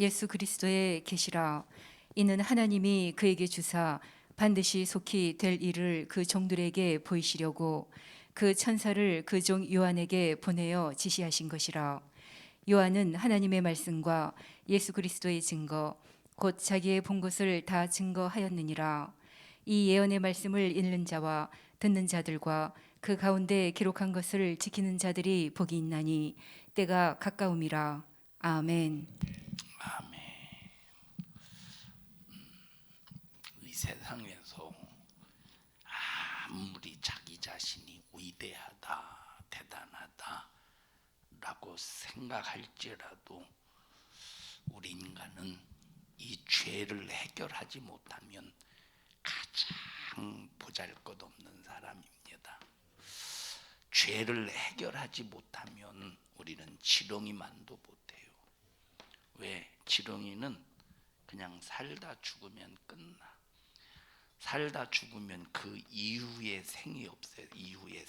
예수 그리스도의 계시라. 이는 하나님이 그에게 주사 반드시 속히 될 일을 그 종들에게 보이시려고 그 천사를 그 종 요한에게 보내어 지시하신 것이라. 요한은 하나님의 말씀과 예수 그리스도의 증거 곧 자기의 본 것을 다 증거하였느니라. 이 예언의 말씀을 읽는 자와 듣는 자들과 그 가운데 기록한 것을 지키는 자들이 복이 있나니 때가 가까움이라. 아멘. 아멘. 이 세상에서 아무리 자기 자신이 위대하다, 대단하다라고 생각할지라도 우리 인간은 이 죄를 해결하지 못하면 가장 보잘것없는 사람입니다. 죄를 해결하지 못하면 우리는 지렁이만도 못해요. 왜? 지렁이는 그냥 살다 죽으면 끝나. 살다 죽으면 그 이후의 생이 없어요. 이후의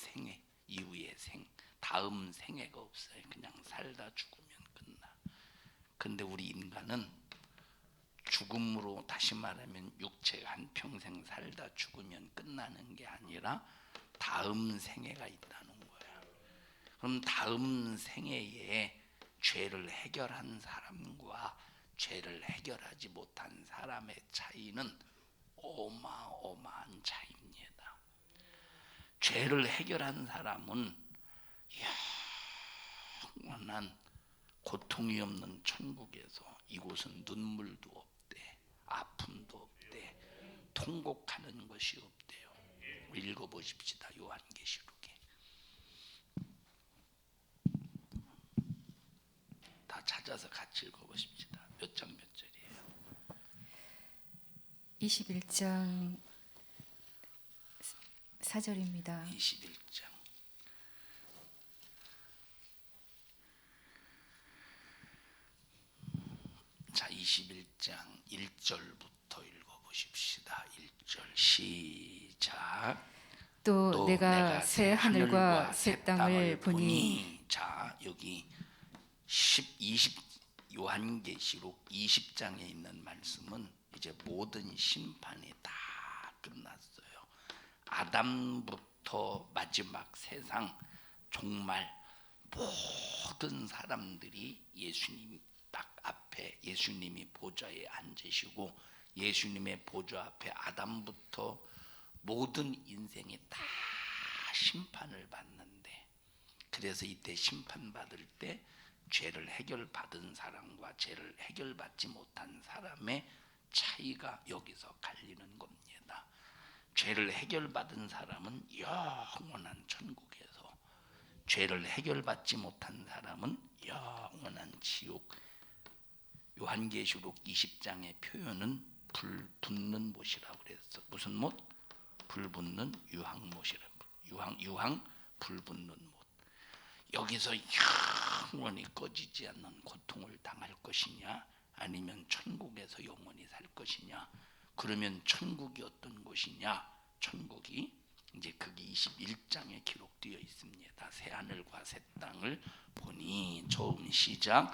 생, 다음 생애가 없어요. 그냥 살다 죽으면 끝나. 근데 우리 인간은 죽음으로, 다시 말하면 육체가 한평생 살다 죽으면 끝나는 게 아니라 다음 생애가 있다는 거야. 그럼 다음 생애에 죄를 해결한 사람과 죄를 해결하지 못한 사람의 차이는 어마어마한 차이입니다. 죄를 해결한 사람은 영원한 고통이 없는 천국에서, 이곳은 눈물도 없대, 아픔도 없대, 통곡하는 것이 없대요. 읽어보십시다. 요한계시록에 다 찾아서 같이 읽어보십시다. 몇 장 몇 절이에요? 21장 4절입니다. 21장. 자, 21장 1절부터 읽어보십시다. 1절 시작. 또 내가 새 하늘과 새 땅을 보니. 자, 여기 20 요한계시록 20장에 있는 말씀은 이제 모든 심판이 다 끝났어요. 아담부터 마지막 세상, 정말 모든 사람들이 예수님 앞에, 예수님이 보좌에 앉으시고 예수님의 보좌 앞에 아담부터 모든 인생이 다 심판을 받는데, 그래서 이때 심판받을 때 죄를 해결받은 사람과 죄를 해결받지 못한 사람의 차이가 여기서 갈리는 겁니다. 죄를 해결받은 사람은 영원한 천국에서, 죄를 해결받지 못한 사람은 영원한 지옥. 요한계시록 20장의 표현은 불 붙는 못이라고 그랬어. 무슨 못? 불 붙는 유황못이라고. 유황 불 붙는 못. 여기서 영원히 꺼지지 않는 고통을 당할 것이냐, 아니면 천국에서 영원히 살 것이냐. 그러면 천국이 어떤 곳이냐? 천국이 이제 그게 21장에 기록되어 있습니다. 새 하늘과 새 땅을 보니. 처음 시작.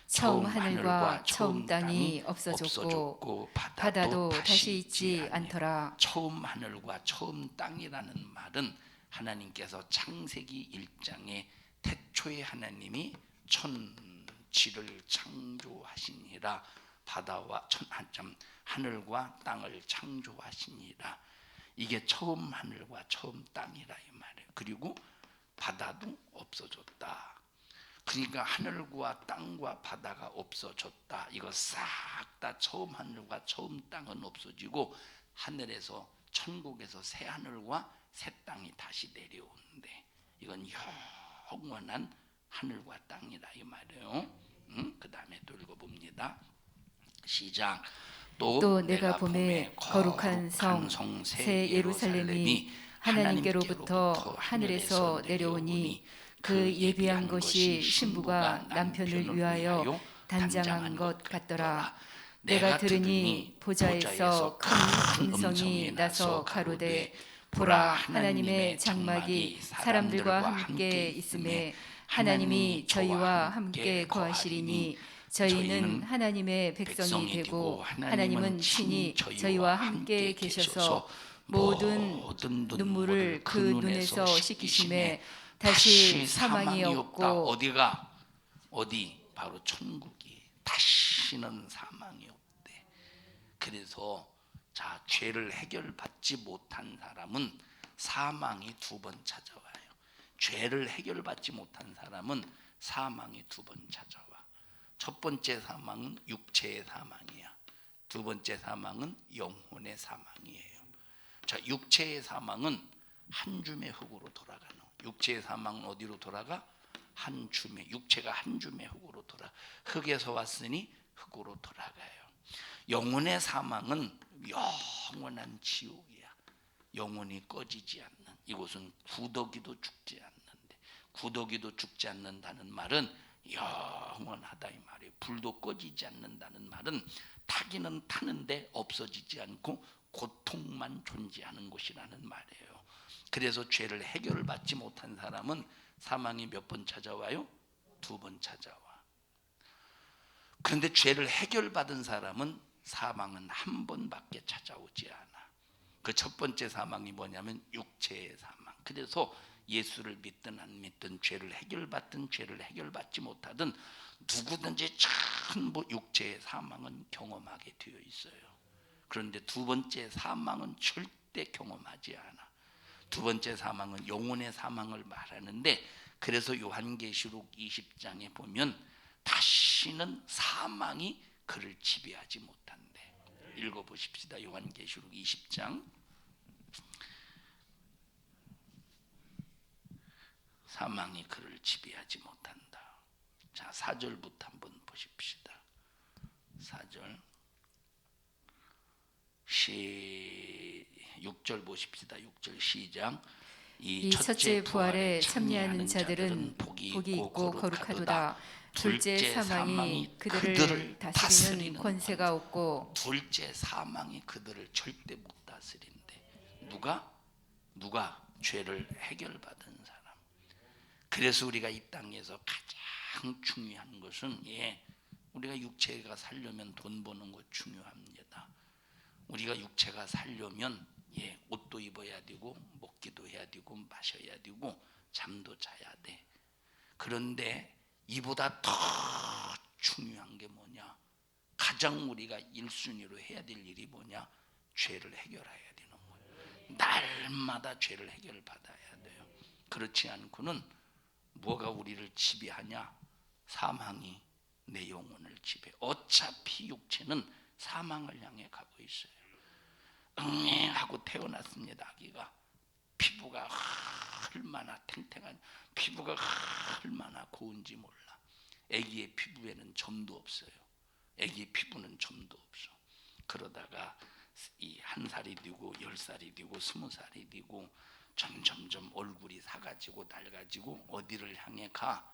처음 하늘과 처음 땅이 없어졌고 바다도 다시 있지 않더라. 처음 하늘과 처음 땅이라는 말은 하나님께서 창세기 1장에 태초에 하나님이 천지를 창조하시니라. 바다와 하늘과 땅을 창조하시니라. 이게 처음 하늘과 처음 땅이라 이 말이에요. 그리고 바다도 없어졌다. 그러니까 하늘과 땅과 바다가 없어졌다. 이거 싹 다 처음 하늘과 처음 땅은 없어지고 하늘에서, 천국에서 새 하늘과 새 땅이 다시 내려오는데, 이건 영원한 하늘과 땅이라 이 말이에요. 그 다음에 또 읽어봅니다. 시작. 또 내가 봄에 거룩한 성 새 예루살렘이 하나님께로부터 하늘에서 내려오니 그 예비한 것이 신부가 남편을 위하여 단장한 것 같더라. 내가 들으니 보좌에서 큰 음성이 나서 가로되, 보라, 하나님의 장막이 사람들과 함께 있음에 하나님이 저희와 함께 거하시리니 저희는 하나님의 백성이 되고 하나님은 친히 저희와 함께 계셔서 모든 눈물을 그 눈에서 씻기심에 다시 사망이 없고 어디 바로 천국이 다시는 사망이 없대. 그래서 자, 죄를 해결받지 못한 사람은 사망이 두 번 찾아와요. 죄를 해결받지 못한 사람은 사망이 두 번 찾아와. 첫 번째 사망은 육체의 사망이야. 두 번째 사망은 영혼의 사망이에요. 자, 육체의 사망은 한 줌의 흙으로 돌아가는. 육체의 사망은 어디로 돌아가? 한 줌의, 육체가 한 줌의 흙으로 돌아. 흙에서 왔으니 흙으로 돌아가요. 영혼의 사망은 영원한 지옥이야. 영혼이 꺼지지 않는. 이곳은 구더기도 죽지 않는데, 구더기도 죽지 않는다는 말은 영원하다 이 말이에요. 불도 꺼지지 않는다는 말은 타기는 타는데 없어지지 않고 고통만 존재하는 곳이라는 말이에요. 그래서 죄를 해결받지 못한 사람은 사망이 몇 번 찾아와요? 두 번 찾아와. 그런데 죄를 해결받은 사람은 사망은 한 번밖에 찾아오지 않아. 그 첫 번째 사망이 뭐냐면 육체의 사망. 그래서 예수를 믿든 안 믿든, 죄를 해결받든 죄를 해결받지 못하든 누구든지 전부 육체의 사망은 경험하게 되어 있어요. 그런데 두 번째 사망은 절대 경험하지 않아. 두 번째 사망은 영혼의 사망을 말하는데, 그래서 요한계시록 20장에 보면 다시는 사망이 그를 지배하지 못한대. 읽어보십시다. 요한계시록 20장 사망이 그를 지배하지 못한다. 자, 4절부터 한번 보십시다. 4절 6절 보십시다. 6절 시작. 이 첫째 부활에 참여하는 자들은 복이 있고 거룩하도다. 둘째 사망이 그들을 다스리는 권세가 없고. 둘째 사망이 그들을 절대 못 다스린대. 누가 죄를 해결받은 사람. 그래서 우리가 이 땅에서 가장 중요한 것은, 우리가 육체가 살려면 돈 버는 거 중요합니다. 우리가 육체가 살려면 옷도 입어야 되고 먹기도 해야 되고 마셔야 되고 잠도 자야 돼. 그런데 이보다 더 중요한 게 뭐냐? 가장 우리가 1순위로 해야 될 일이 뭐냐? 죄를 해결해야 되는 거예요. 날마다 죄를 해결받아야 돼요. 그렇지 않고는 뭐가 우리를 지배하냐? 사망이 내 영혼을 지배. 어차피 육체는 사망을 향해 가고 있어요. 응애하고 태어났습니다. 아기가 피부가 얼마나 탱탱한, 피부가 얼마나 고운지 몰라. 아기의 피부에는 점도 없어요. 아기의 피부는 점도 없어. 그러다가 이 1살이 되고 10살이 되고 20살이 되고 점점점 얼굴이 사가지고 낡아지고 어디를 향해 가?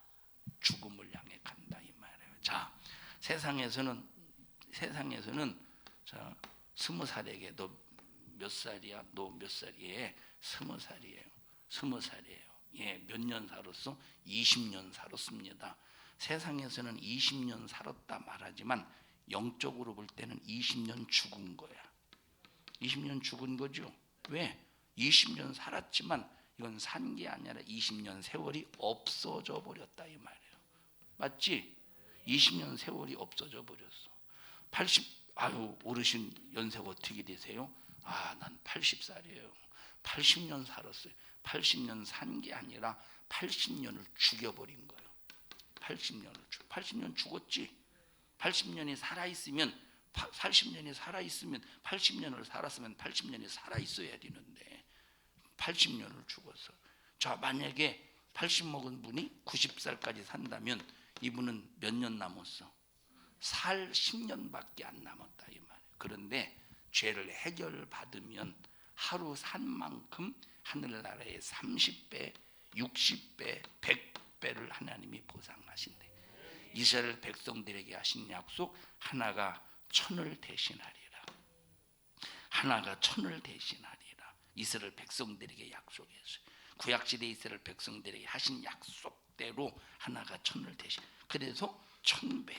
죽음을 향해 간다 이 말이에요. 자, 세상에서는 자, 20살에게 너 몇 살이야? 너 몇 살이에요? 20살이에요. 20살이에요. 몇 년 살았어? 20년 살았습니다. 세상에서는 20년 살았다 말하지만 영적으로 볼 때는 20년 죽은 거야. 20년 죽은 거죠. 왜? 20년 살았지만 이건 산 게 아니라 20년 세월이 없어져 버렸다 이 말이에요. 맞지? 20년 세월이 없어져 버렸어. 어르신 연세가 어떻게 되세요? 난 80살이에요. 80년 살았어요. 80년 산 게 아니라 80년을 죽여버린 거예요. 80년 죽었지. 80년이 살아있으면 80년을 살았으면 80년이 살아있어야 되는데 80년을 죽었어. 자, 만약에 80 먹은 분이 90살까지 산다면 이분은 몇 년 남았어? 살 10년밖에 안 남았다 이 말이에요. 그런데 죄를 해결받으면 하루 산 만큼 하늘나라의 30배, 60배, 100배를 하나님이 보상하신대. 이스라엘 백성들에게 하신 약속, 하나가 천을 대신하리라. 하나가 천을 대신하리라. 이스라엘 백성들에게 약속했어요. 구약시대 이스라엘 백성들에게 하신 약속대로 하나가 천을 대신. 그래서 1000배.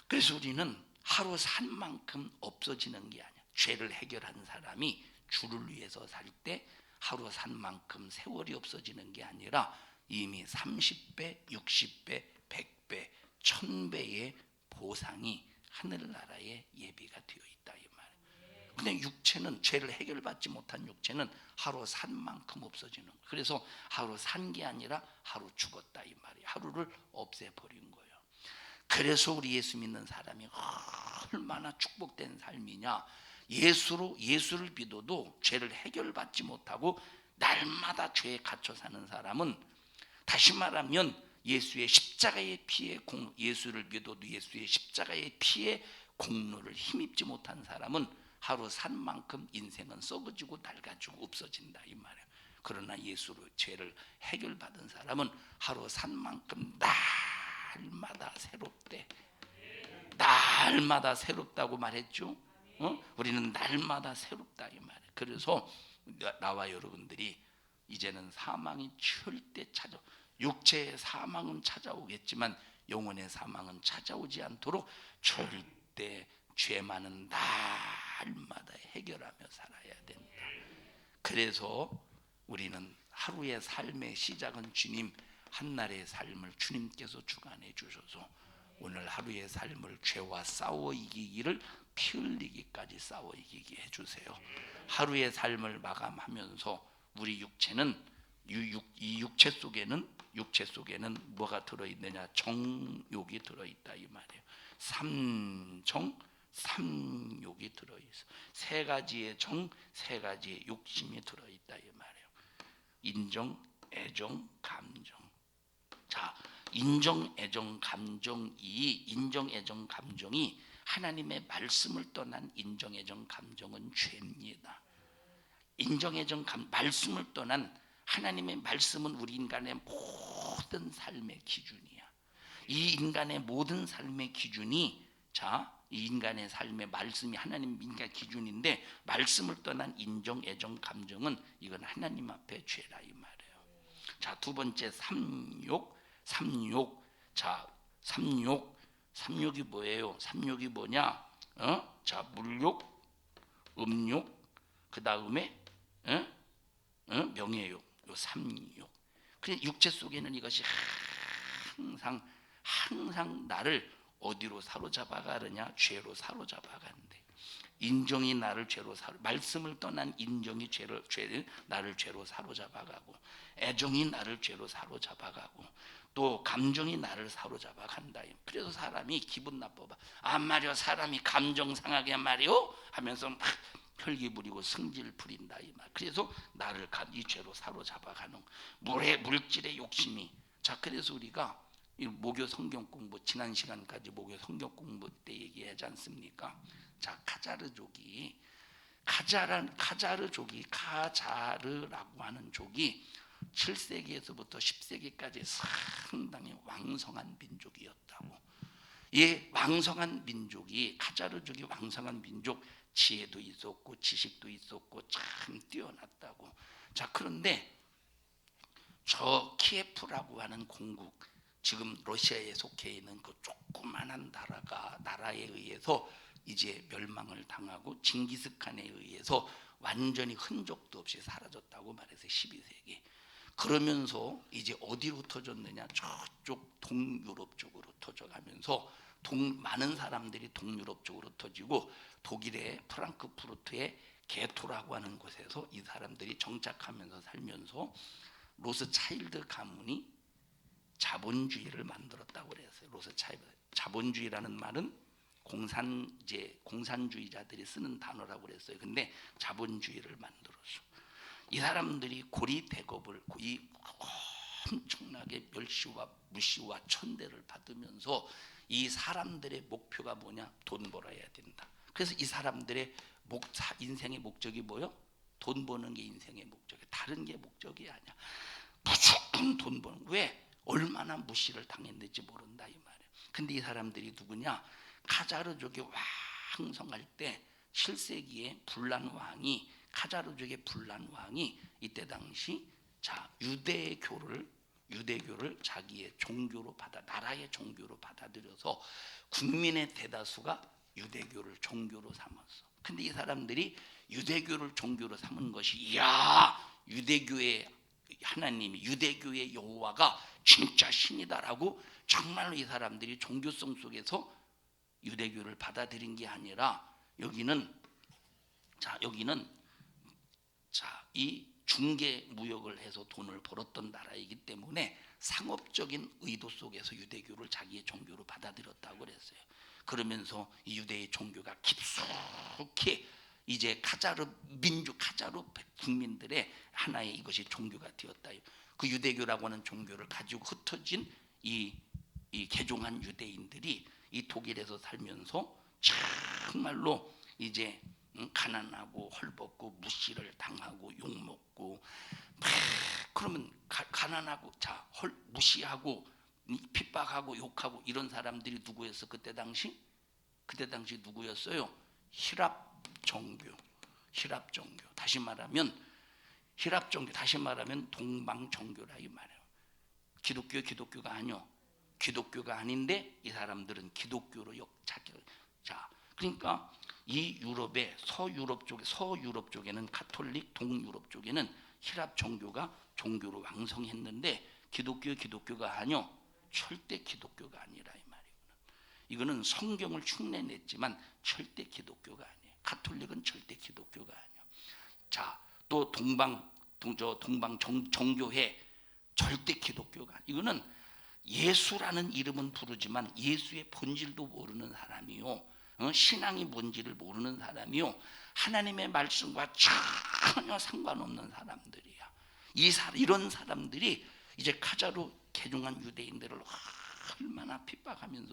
그래서 우리는 하루 산 만큼 없어지는 게 아니야. 죄를 해결한 사람이 주를 위해서 살 때 하루 산 만큼 세월이 없어지는 게 아니라 이미 30배, 60배, 100배, 1000배의 보상이 하늘나라에 예비가 되어 있다 이 말이에요. 근데 육체는, 죄를 해결받지 못한 육체는 하루 산 만큼 없어지는 거예요. 그래서 하루 산 게 아니라 하루 죽었다 이 말이에요. 하루를 없애버린 거예요. 그래서 우리 예수 믿는 사람이 얼마나 축복된 삶이냐. 예수를 믿어도 죄를 해결받지 못하고 날마다 죄에 갇혀 사는 사람은, 다시 말하면 예수의 십자가의 피의 예수를 믿어도 예수의 십자가의 피의 공로를 힘입지 못한 사람은 하루 산 만큼 인생은 썩어지고 낡아지고 없어진다 이 말이에요. 그러나 예수로 죄를 해결받은 사람은 하루 산 만큼 날마다 새롭대. 날마다 새롭다고 말했죠. 우리는 날마다 새롭다 이 말이에요. 그래서 나와 여러분들이 이제는 사망이 절대 육체의 사망은 찾아오겠지만 영혼의 사망은 찾아오지 않도록 절대 죄만은 날마다 해결하며 살아야 된다. 그래서 우리는 하루의 삶의 시작은 주님, 한날의 삶을 주님께서 주관해 주셔서 오늘 하루의 삶을 죄와 싸워 이기기를 피 흘리기까지 싸워 이기게 해주세요. 하루의 삶을 마감하면서 우리 육체는, 이 육체 속에는 뭐가 들어있느냐? 정욕이 들어있다 이 말이에요. 삼욕이 들어있어. 세 가지의 정, 세 가지의 욕심이 들어있다 이 말이에요. 인정, 애정, 감정. 자, 인정, 애정, 감정이 하나님의 말씀을 떠난 인정, 애정, 감정은 죄입니다. 인정, 애정, 말씀을 떠난 하나님의 말씀은 우리 인간의 모든 삶의 기준이야. 이 인간의 모든 삶의 기준이, 이 인간의 삶의 말씀이 하나님 인간 기준인데, 말씀을 떠난 인정, 애정, 감정은 이건 하나님 앞에 죄라 이 말이에요. 자, 두 번째 삼욕. 삼욕이 뭐예요? 삼욕이 뭐냐? 자, 물욕, 음욕, 그 다음에 명예욕, 요 삼욕. 그래, 육체 속에는 이것이 항상 나를 어디로 사로잡아 가느냐? 죄로 사로잡아 가는데, 인정이 나를 죄로 말씀을 떠난 인정이 나를 죄로 사로잡아 가고, 애정이 나를 죄로 사로잡아 가고, 또 감정이 나를 사로잡아 간다. 그래서 사람이 기분 나빠봐. 말이요, 사람이 감정 상하게 말이요 하면서 막 혈기 부리고 승질 부린다 이 말. 그래서 나를 이 죄로 사로잡아 가는 물질의 욕심이. 자, 그래서 우리가 목요 성경 공부, 지난 시간까지 목요 성경 공부 때 얘기하지 않습니까? 자, 카자르라고 하는 족이 7세기에서부터 10세기까지 상당히 왕성한 민족이었다고. 이 왕성한 민족이, 카자르족이 왕성한 민족, 지혜도 있었고 지식도 있었고 참 뛰어났다고. 자, 그런데 저 키예프라고 하는 공국, 지금 러시아에 속해 있는 그 조그만한 나라에 의해서 이제 멸망을 당하고 징기스칸에 의해서 완전히 흔적도 없이 사라졌다고 말해서 12세기. 그러면서 이제 어디로 흩어졌느냐? 저쪽 동유럽 쪽으로 흩어져가면서 많은 사람들이 동유럽 쪽으로 흩어지고, 독일의 프랑크푸르트의 게토라고 하는 곳에서 이 사람들이 정착하면서 살면서 로스차일드 가문이 자본주의를 만들었다고 그랬어요. 자본주의라는 말은 공산주의자들이 쓰는 단어라고 그랬어요. 근데 자본주의를 만들었어. 이 사람들이 고리대급을 엄청나게 멸시와 무시와 천대를 받으면서, 이 사람들의 목표가 뭐냐? 돈 벌어야 된다. 그래서 이 사람들의 인생의 목적이 뭐요? 돈 버는 게 인생의 목적이야. 다른 게 목적이 아니야. 무조건 돈 버는. 왜? 얼마나 무시를 당했는지 모른다 이 말이야. 근데 이 사람들이 누구냐? 카자르족이 왕성할 때 7세기에 카자르족의 분란 왕이 이때 당시 유대교를 유대교를 자기의 종교로 나라의 종교로 받아들여서 국민의 대다수가 유대교를 종교로 삼았어. 근데 이 사람들이 유대교를 종교로 삼은 것이, 이야, 유대교의 하나님이, 유대교의 여호와가 진짜 신이다라고 정말로 이 사람들이 종교성 속에서 유대교를 받아들인 게 아니라, 여기는 이 중개 무역을 해서 돈을 벌었던 나라이기 때문에 상업적인 의도 속에서 유대교를 자기의 종교로 받아들였다고 그랬어요. 그러면서 이 유대의 종교가 깊숙이 이제 카자르 국민들의 하나의 이것이 종교가 되었다. 그 유대교라고 하는 종교를 가지고 흩어진 이 개종한 유대인들이 이 독일에서 살면서 정말로 이제 가난하고 헐벗고 무시를 당하고 욕먹고, 그러면 가난하고 무시하고 핍박하고 욕하고 이런 사람들이 누구였어? 그때 당시 누구였어요? 힐랍 종교. 다시 말하면 동방 종교라 이 말이에요. 기독교가 아니요. 기독교가 아닌데 이 사람들은 기독교로 그러니까 이 유럽의 서유럽 쪽에는 가톨릭, 동유럽 쪽에는 힐랍 종교가 종교로 왕성했는데 기독교가 아니요. 절대 기독교가 아니라 이 말이구나. 이거는 성경을 흉내냈지만 절대 기독교가 아니에요. 가톨릭은 절대 기독교가 아니에요. 또 동방 정교회 절대 기독교가 아니에요. 이거는 예수라는 이름은 부르지만 예수의 본질도 모르는 사람이요, 신앙이 뭔지를 모르는 사람이요, 하나님의 말씀과 전혀 상관없는 사람들이야. 이런 사람들이 이제 카자로 개종한 유대인들을 얼마나 핍박하는.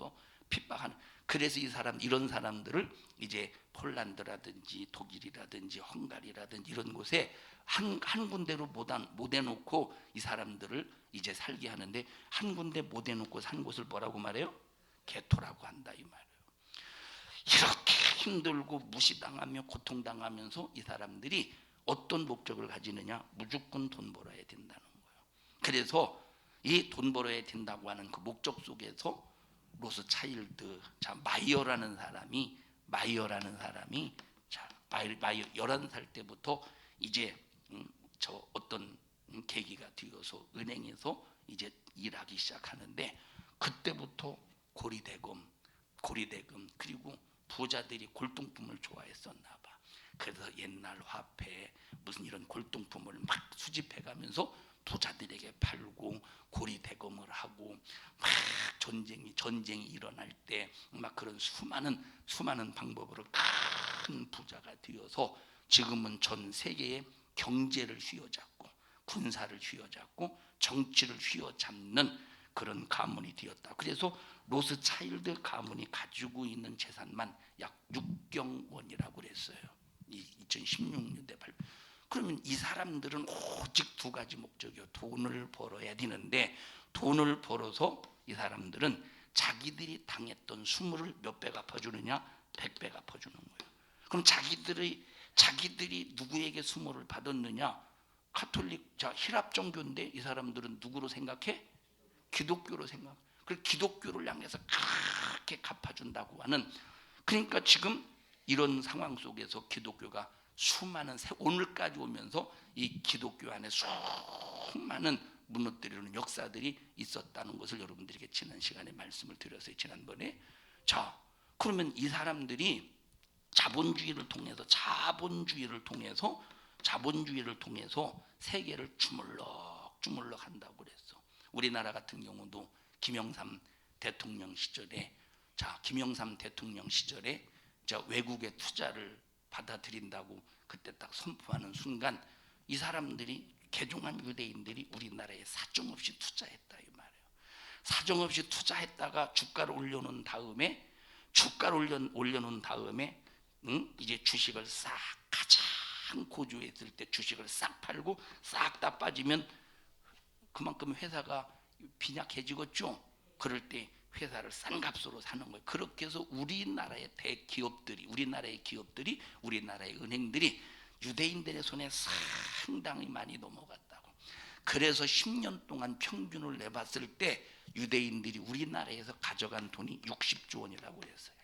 그래서 이런 사람들을 이제 폴란드라든지 독일이라든지 헝가리라든지 이런 곳에 한 군데로 못 해놓고 이 사람들을 이제 살게 하는데, 한 군데 못 해놓고 산 곳을 뭐라고 말해요? 게토라고 한다 이 말이에요. 이렇게 힘들고 무시당하며 고통당하면서 이 사람들이 어떤 목적을 가지느냐? 무조건 돈 벌어야 된다는 거예요. 그래서 이 돈 벌어야 된다고 하는 그 목적 속에서 로스차일드, 마이어라는 사람이 11살 때부터 이제 어떤 계기가 되어서 은행에서 이제 일하기 시작하는데, 그때부터 고리대금 그리고 부자들이 골동품을 좋아했었나 봐. 그래서 옛날 화폐 무슨 이런 골동품을 막 수집해가면서 부자들에게 팔고 고리대금을 하고, 막 전쟁이 일어날 때 막 그런 수많은 방법으로 큰 부자가 되어서 지금은 전 세계의 경제를 휘어잡고 군사를 휘어잡고 정치를 휘어잡는 그런 가문이 되었다. 그래서 로스차일드 가문이 가지고 있는 재산만 약 6경 원이라고 그랬어요. 2016년대 발. 그러면 이 사람들은 오직 두 가지 목적이요. 돈을 벌어야 되는데, 돈을 벌어서 이 사람들은 자기들이 당했던 수모를 몇 배 갚아주느냐? 100배 갚아주는 거예요. 그럼 자기들이 누구에게 수모를 받았느냐? 가톨릭, 힐랍 종교인데 이 사람들은 누구로 생각해? 기독교로 생각. 그래서 기독교를 향해서 그렇게 갚아준다고 하는. 그러니까 지금 이런 상황 속에서 기독교가 오늘까지 오면서 이 기독교 안에 수많은 무너뜨리는 역사들이 있었다는 것을 여러분들에게 지난 시간에 말씀을 드렸어요. 지난번에. 그러면 이 사람들이 자본주의를 통해서 세계를 주물럭 한다고 그랬어. 우리나라 같은 경우도 김영삼 대통령 시절에 외국의 투자를 받아들인다고 그때 딱 선포하는 순간 이 사람들이, 개종한 유대인들이 우리나라에 사정없이 투자했다 이 말이에요. 사정없이 투자했다가 주가를 올려놓은 다음에 이제 주식을 가장 고조했을 때 주식을 싹 팔고 싹 다 빠지면 그만큼 회사가 빈약해지겠죠. 그럴 때 회사를 싼 값으로 사는 거예요. 그렇게 해서 우리나라의 기업들이, 우리나라의 은행들이 유대인들의 손에 상당히 많이 넘어갔다고. 그래서 10년 동안 평균을 내봤을 때 유대인들이 우리나라에서 가져간 돈이 60조 원이라고 했어요.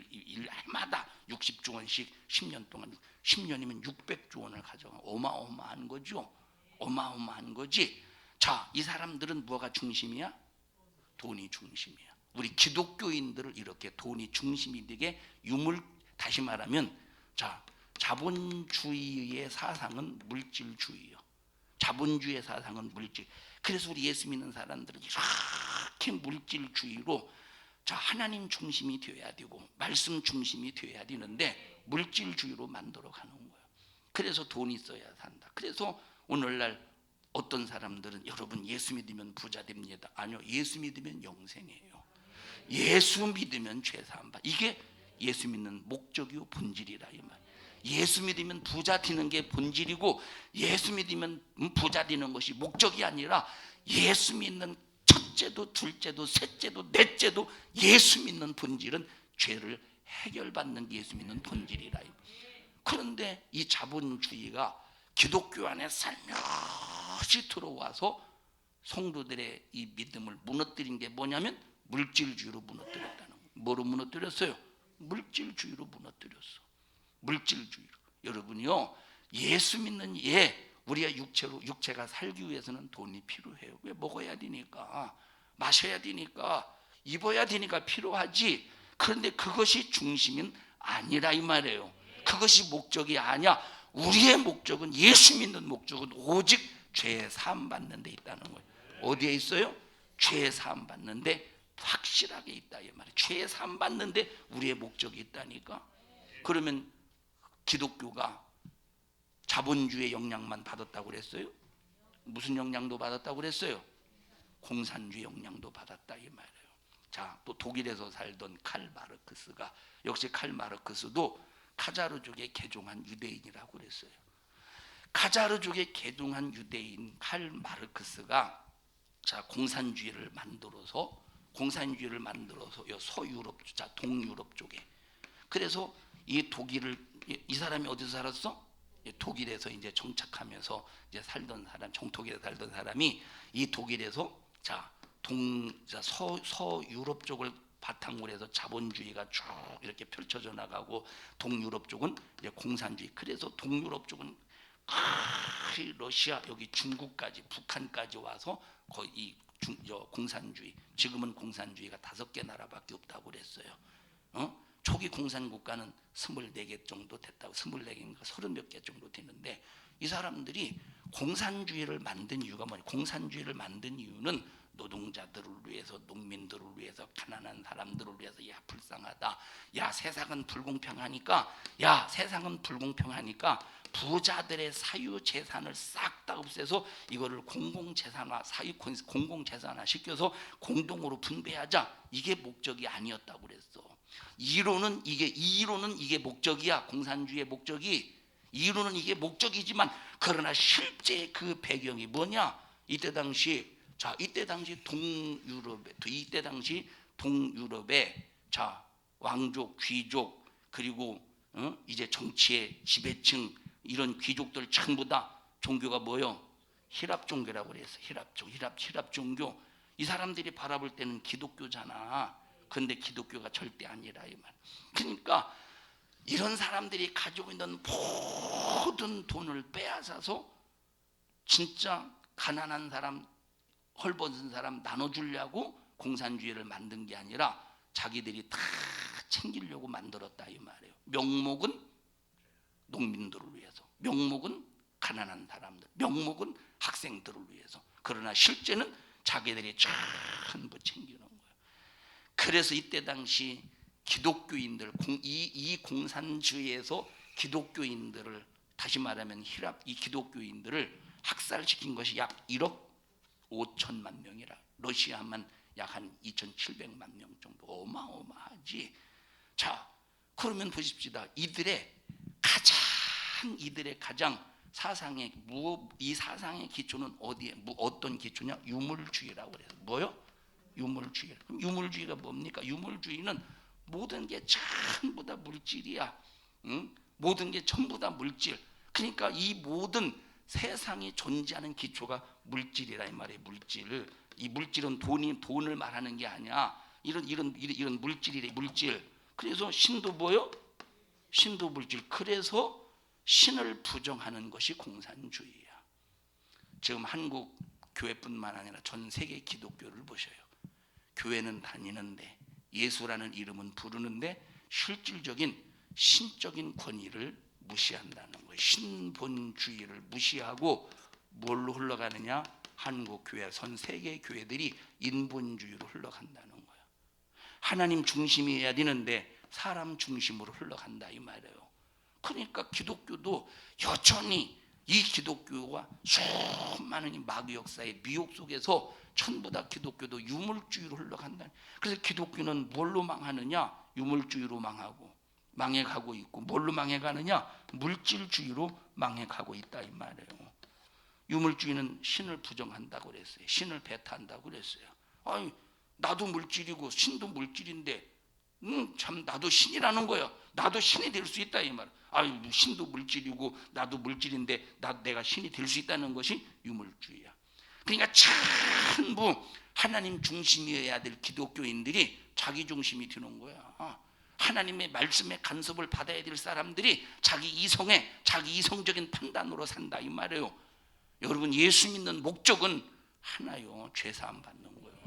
일마다 60조 원씩 10년 동안, 10년이면 600조 원을 가져간, 어마어마한 거죠. 어마어마한 거지. 자, 이 사람들은 뭐가 중심이야? 돈이 중심이야. 우리 기독교인들을 이렇게 돈이 중심이 되게 다시 말하면, 자, 자본주의의 사상은 물질주의요. 자본주의의 사상은 물질. 그래서 우리 예수 믿는 사람들은 이렇게 물질주의로, 자, 하나님 중심이 되어야 되고 말씀 중심이 되어야 되는데 물질주의로 만들어 가는 거예요. 그래서 돈이 있어야 산다. 그래서 오늘날 어떤 사람들은 여러분 예수 믿으면 부자 됩니다. 아니요, 예수 믿으면 영생이에요. 예수 믿으면 죄 사함 받. 이게 예수 믿는 목적이요 본질이라 이 말. 예수 믿으면 부자 되는 게 본질이고 예수 믿으면 부자 되는 것이 목적이 아니라 예수 믿는 첫째도 둘째도 셋째도 넷째도 예수 믿는 본질은 죄를 해결받는 게 예수 믿는 본질이라. 그런데 이 자본주의가 기독교 안에 살며시 들어와서 성도들의 이 믿음을 무너뜨린 게 뭐냐면 물질주의로 무너뜨렸다는 거예요. 뭐로 무너뜨렸어요? 물질주의로 무너뜨렸어. 물질주의로. 여러분이요, 예수 믿는 우리가 육체가 살기 위해서는 돈이 필요해요. 왜? 먹어야 되니까, 마셔야 되니까, 입어야 되니까 필요하지. 그런데 그것이 중심은 아니라 이 말이에요. 그것이 목적이 아니야. 우리의 목적은, 예수 믿는 목적은 오직 죄 사함 받는 데 있다는 거예요. 어디에 있어요? 죄 사함 받는 데 확실하게 있다 이 말이에요. 죄 사함 받는 데 우리의 목적이 있다니까. 그러면 기독교가 자본주의 영향만 받았다고 그랬어요? 무슨 영향도 받았다고 그랬어요? 공산주의 영향도 받았다 이 말이에요. 자, 또 독일에서 살던 칼 마르크스가, 역시 칼 마르크스도 카자르족에 개종한 유대인이라고 그랬어요. 카자르족에 개종한 유대인 칼 마르크스가, 자, 공산주의를 만들어서 서유럽, 자, 동유럽 쪽에. 그래서 이 독일을, 이 사람이 어디서 살았어? 독일에서 이제 정착하면서 이제 살던 사람, 정독일에 살던 사람이 이 독일에서, 자, 서유럽 쪽을 바탕으로 해서 자본주의가 쭉 이렇게 펼쳐져 나가고, 동유럽 쪽은 이제 공산주의. 그래서 동유럽 쪽은 러시아, 여기 중국까지, 북한까지 와서 거의 이 공산주의. 지금은 공산주의가 5개 나라밖에 없다고 그랬어요. 초기 공산 국가는 24개 정도 됐다고, 24개인가 30몇 개 정도 되는데, 이 사람들이 공산주의를 만든 이유가 뭐냐? 공산주의를 만든 이유는 노동자들을 위해서, 농민들을 위해서, 가난한 사람들을 위해서, 야, 불쌍하다. 야, 세상은 불공평하니까, 부자들의 사유 재산을 싹 다 없애서 이거를 공공재산화, 공공재산화 시켜서 공동으로 분배하자. 이게 목적이 아니었다고 그랬어. 이론은 이게 목적이야. 공산주의의 목적이. 이론은 이게 목적이지만, 그러나 실제 그 배경이 뭐냐? 이때 당시 동유럽의 자, 왕족, 귀족, 그리고 이제 정치의 지배층, 이런 귀족들 전부 다 종교가 뭐요? 히랍 종교라고 그랬어. 히랍 종교. 이 사람들이 바라볼 때는 기독교잖아. 근데 기독교가 절대 아니라 이 말. 그러니까 이런 사람들이 가지고 있는 모든 돈을 빼앗아서 진짜 가난한 사람, 헐벗은 사람 나눠주려고 공산주의를 만든 게 아니라 자기들이 다 챙기려고 만들었다 이 말이에요. 명목은 농민들을 위해서, 명목은 가난한 사람들, 명목은 학생들을 위해서. 그러나 실제는 자기들이 전부 챙기는 거예요. 그래서 이때 당시 기독교인들, 이 공산주의에서 기독교인들을, 다시 말하면 이 기독교인들을 학살시킨 것이 약 1억 5천만 명이라. 러시아만 약 한 2,700만 명 정도. 어마어마하지. 자, 그러면 보십시다. 이들의 가장 사상의, 이 사상의 기초는 어디에, 어떤 기초냐? 유물주의라고 그래요. 뭐요? 유물주의. 그럼 유물주의가 뭡니까? 유물주의는 모든 게 전부 다 물질이야. 모든 게 전부 다 물질. 그러니까 이 모든 세상이 존재하는 기초가 물질이라 이 말이에요. 물질. 이 물질은 돈을 말하는 게 아니야. 이런 물질이래, 물질. 그래서 신도 뭐요? 신도 물질. 그래서 신을 부정하는 것이 공산주의야. 지금 한국 교회뿐만 아니라 전 세계 기독교를 보셔요. 교회는 다니는데 예수라는 이름은 부르는데 실질적인 신적인 권위를 무시한다는 거예요. 신본주의를 무시하고 뭘로 흘러가느냐? 한국 교회, 전 세계 교회들이 인본주의로 흘러간다는 거예요. 하나님 중심이어야 되는데 사람 중심으로 흘러간다 이 말이에요. 그러니까 기독교도 여전히 이 기독교가 수많은 이 마귀 역사의 미혹 속에서 전부 다 기독교도 유물주의로 흘러간다. 그래서 기독교는 뭘로 망하느냐? 유물주의로 망하고 망해가고 있고, 뭘로 망해가느냐? 물질주의로 망해가고 있다 이 말이에요. 유물주의는 신을 부정한다고 그랬어요. 신을 배타한다고 그랬어요. 아니, 나도 물질이고 신도 물질인데 참 나도 신이라는 거야. 나도 신이 될 수 있다 이 말. 아유, 신도 물질이고 나도 물질인데 내가 신이 될 수 있다는 것이 유물주의야. 그러니까 전부 하나님 중심이어야 될 기독교인들이 자기 중심이 되는 거야. 하나님의 말씀의 간섭을 받아야 될 사람들이 자기 이성적인 판단으로 산다 이 말이에요. 여러분, 예수 믿는 목적은 하나요. 죄사함 받는 거예요.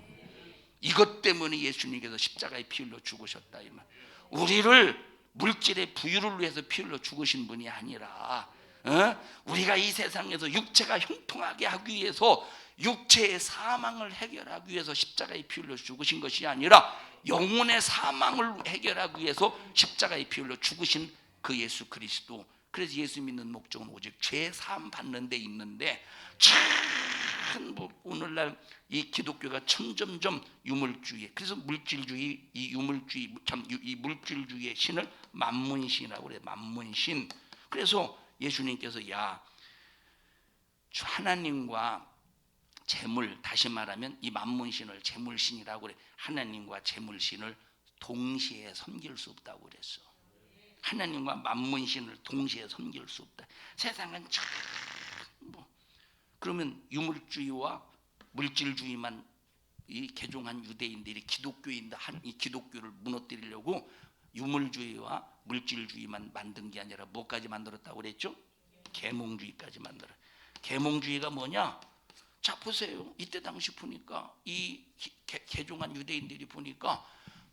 이것 때문에 예수님께서 십자가에 피 흘려 죽으셨다 이 말. 우리를 물질의 부유를 위해서 피 흘려 죽으신 분이 아니라 우리가 이 세상에서 육체가 형통하게 하기 위해서 육체의 사망을 해결하기 위해서 십자가에 피 흘려 죽으신 것이 아니라 영혼의 사망을 해결하기 위해서 십자가에 피 흘려 죽으신 그 예수 그리스도. 그래서 예수 믿는 목적은 오직 죄 사함 받는 데 있는데, 전부 오늘날 이 기독교가 점점점 유물주의, 그래서 물질주의, 이 유물주의, 이 물질주의의 신을 만문신이라고 그래요. 만문신. 그래서 예수님께서 야, 하나님과 재물, 다시 말하면 이 만문신을 재물신이라고 그래. 하나님과 재물신을 동시에 섬길 수 없다고 그랬어. 하나님과 만문신을 동시에 섬길 수 없다. 세상은 참 그러면 유물주의와 물질주의만 이 개종한 유대인들이 이 기독교를 무너뜨리려고 유물주의와 물질주의만 만든 게 아니라 뭐까지 만들었다고 그랬죠? 계몽주의까지 만들어. 계몽주의가 뭐냐? 자 보세요. 이때 당시 보니까 이 개종한 유대인들이 보니까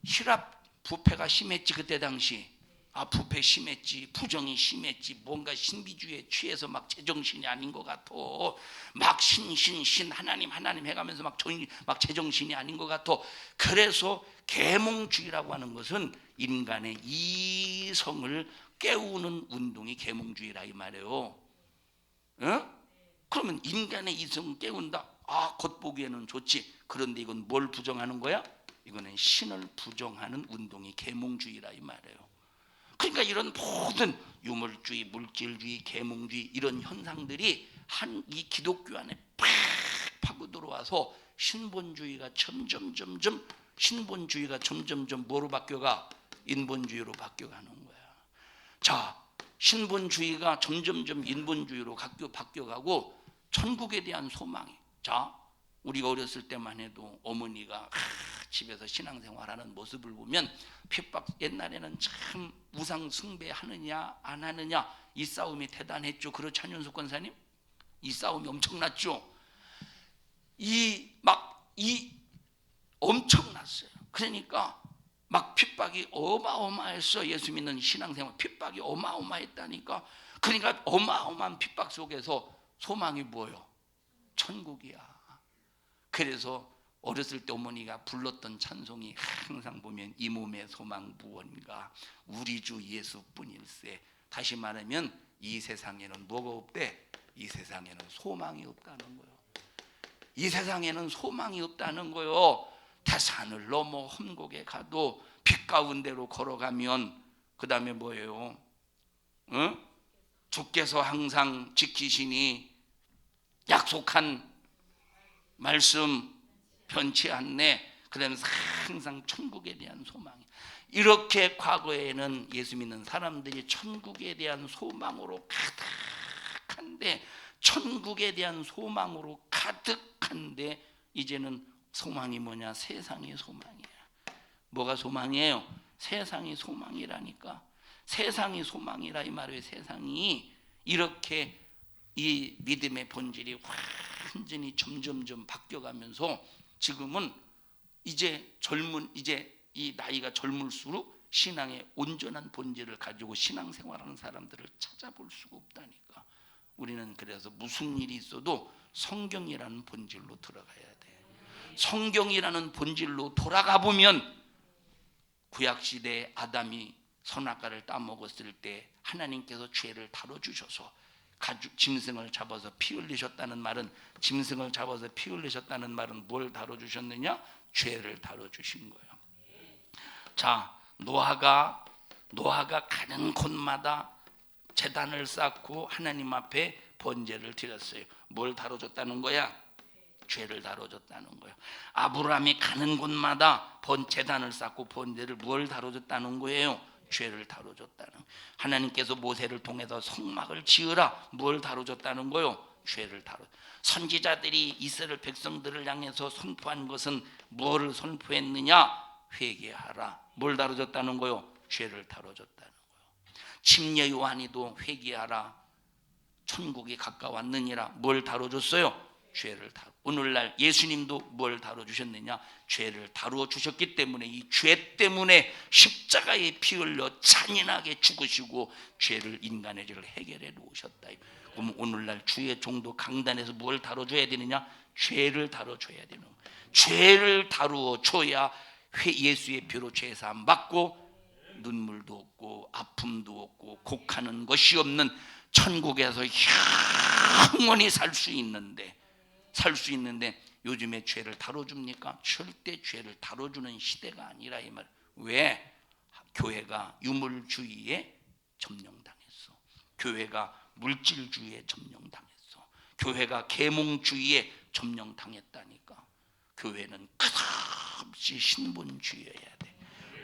힐압 부패가 심했지. 그때 당시 부패 심했지, 부정이 심했지, 뭔가 신비주의에 취해서 막 제정신이 아닌 것 같아. 막 신 하나님 해가면서 막 제정신이 아닌 것 같아. 그래서 계몽주의라고 하는 것은 인간의 이성을 깨우는 운동이 계몽주의라 이 말이에요. 그러면 인간의 이성을 깨운다. 겉보기에는 좋지. 그런데 이건 뭘 부정하는 거야? 이거는 신을 부정하는 운동이 계몽주의라 이 말이에요. 그러니까 이런 모든 유물주의, 물질주의, 계몽주의 이런 현상들이 이 기독교 안에 팍 파고 들어와서 신본주의가 점점 뭐로 바뀌어가? 인본주의로 바뀌어가는 거야. 자, 신본주의가 점점 인본주의로 바뀌어가고 천국에 대한 소망이. 자, 우리가 어렸을 때만 해도 어머니가 집에서 신앙생활하는 모습을 보면 핍박, 옛날에는 참 우상 숭배하느냐 안 하느냐 이 싸움이 대단했죠. 그렇지 않윤석 권사님? 이 싸움이 엄청났죠. 엄청났어요. 그러니까 막 핍박이 어마어마했어. 예수 믿는 신앙생활 핍박이 어마어마했다니까. 그러니까 어마어마한 핍박 속에서 소망이 뭐예요? 천국이야. 그래서 어렸을 때 어머니가 불렀던 찬송이 항상 보면 이 몸의 소망 무언가 우리 주 예수뿐일세. 다시 말하면 이 세상에는 뭐가 없대? 이 세상에는 소망이 없다는 거예요. 이 세상에는 소망이 없다는 거예요. 태산을 넘어 험곡에 가도 빛 가운데로 걸어가면 그 다음에 뭐예요? 주께서 항상 지키시니 약속한 말씀 변치 않네. 그러면서 항상 천국에 대한 소망이. 이렇게 과거에는 예수 믿는 사람들이 천국에 대한 소망으로 가득한데 천국에 대한 소망으로 가득한데 이제는 소망이 뭐냐? 세상의 소망이야. 뭐가 소망이에요? 세상이 소망이라니까. 세상이 소망이라 이 말이에요. 세상이 이렇게 이 믿음의 본질이 완전히 점점점 바뀌어가면서 지금은 이제 이 나이가 젊을수록 신앙의 온전한 본질을 가지고 신앙생활하는 사람들을 찾아볼 수가 없다니까. 우리는 그래서 무슨 일이 있어도 성경이라는 본질로 들어가야 돼. 성경이라는 본질로 돌아가 보면 구약시대에 아담이 선악과를 따먹었을 때 하나님께서 죄를 다뤄주셔서 짐승을 잡아서 피 흘리셨다는 말은, 짐승을 잡아서 피 흘리셨다는 말은 뭘 다뤄주셨느냐? 죄를 다뤄주신 거예요. 자, 노아가 가는 곳마다 제단을 쌓고 하나님 앞에 번제를 드렸어요. 뭘 다뤄줬다는 거야? 죄를 다뤄줬다는 거예요. 아브라함이 가는 곳마다 제단을 쌓고 번제를 뭘 다뤄줬다는 거예요? 죄를 다뤄줬다는. 하나님께서 모세를 통해서 성막을 지으라, 뭘 다뤄줬다는 거예요? 죄를 다뤄. 선지자들이 이스라엘 백성들을 향해서 선포한 것은 뭐를 선포했느냐? 회개하라. 뭘 다뤄줬다는 거예요? 죄를 다뤄줬다는 거예요. 침례 요한이도 회개하라, 천국이 가까웠느니라. 뭘 다뤄줬어요? 죄를 다뤄. 오늘날 예수님도 뭘 다뤄주셨느냐? 죄를 다루어 주셨기 때문에 이 죄 때문에 십자가에 피 흘려 잔인하게 죽으시고 죄를, 인간의 죄를 해결해 놓으셨다. 그럼 오늘날 주의 종도 강단에서 뭘 다뤄줘야 되느냐? 죄를 다뤄줘야 되는 거예요. 죄를 다루어 줘야 예수의 피로 죄사함 받고 눈물도 없고 아픔도 없고 곡하는 것이 없는 천국에서 영원히 살 수 있는데 요즘에 죄를 다뤄줍니까? 절대 죄를 다뤄주는 시대가 아니라 이 말. 왜? 교회가 유물주의에 점령당했어. 교회가 물질주의에 점령당했어. 교회가 계몽주의에 점령당했다니까. 교회는 끝없이 신분주의여야 돼.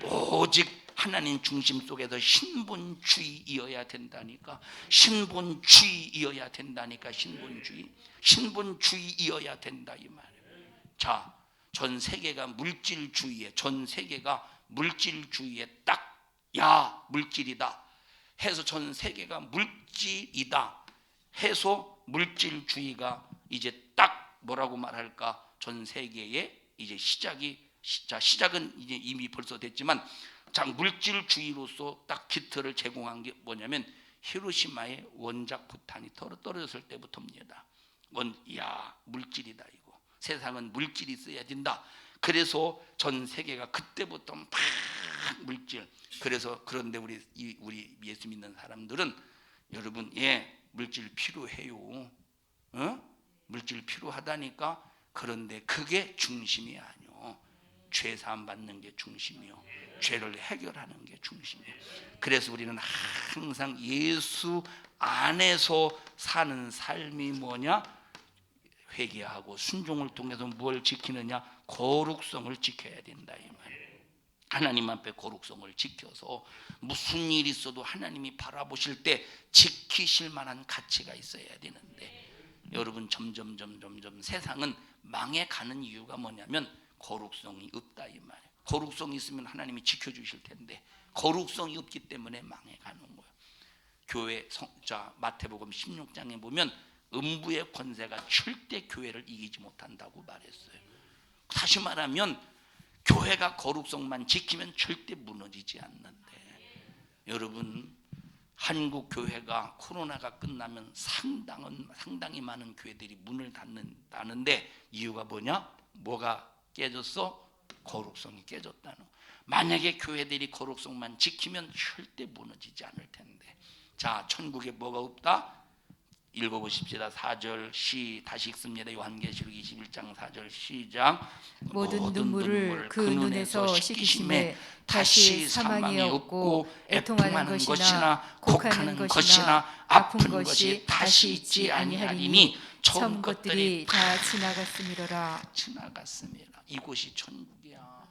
오직 하나님 중심 속에서 신분주의이어야 된다니까. 신분주의이어야 된다니까. 신분주의이어야 된다 이 말이에요. 자, 전 세계가 물질주의에 딱, 야 물질이다 해서 전 세계가 물질이다 해서 물질주의가 이제 딱 뭐라고 말할까? 전 세계에 이제 시작은 이제 이미 벌써 됐지만, 자, 물질주의로서 딱 기틀을 제공한 게 뭐냐면 히로시마의 원작 포탄이 떨어졌을 때부터입니다. 야 물질이다 이거. 세상은 물질이 있어야 된다. 그래서 전 세계가 그때부터 막 물질. 그런데 우리 예수 믿는 사람들은 여러분, 물질 필요해요. 물질 필요하다니까. 그런데 그게 중심이 아니요. 죄 사함 받는 게 중심이요. 죄를 해결하는 게 중심이에요. 그래서 우리는 항상 예수 안에서 사는 삶이 뭐냐? 회개하고 순종을 통해서 뭘 지키느냐? 거룩성을 지켜야 된다 이 말이에요. 하나님 앞에 거룩성을 지켜서 무슨 일이 있어도 하나님이 바라보실 때 지키실 만한 가치가 있어야 되는데, 여러분 점점 세상은 망해가는 이유가 뭐냐면 거룩성이 없다 이 말이에요. 거룩성이 있으면 하나님이 지켜주실 텐데 거룩성이 없기 때문에 망해가는 거예요. 교회 마태복음 16장에 보면 음부의 권세가 절대 교회를 이기지 못한다고 말했어요. 다시 말하면 교회가 거룩성만 지키면 절대 무너지지 않는데, 여러분 한국 교회가 코로나가 끝나면 상당히 많은 교회들이 문을 닫는다는데 이유가 뭐냐? 뭐가 깨졌어? 거룩성이 깨졌다는. 만약에 교회들이 거룩성만 지키면 절대 무너지지 않을 텐데. 자, 천국에 뭐가 없다? 읽어보십시다. 4절 다시 읽습니다. 요한계시록 21장 4절 시작. 모든 눈물을 그 눈에서 씻기심에 다시 사망이 없고 애통하는 것이나 곡하는 것이나 아픈 것이 다시 있지 아니하리니 처음 것들이 다 지나갔음이로라. 지나갔습니다. 이곳이 천국이야.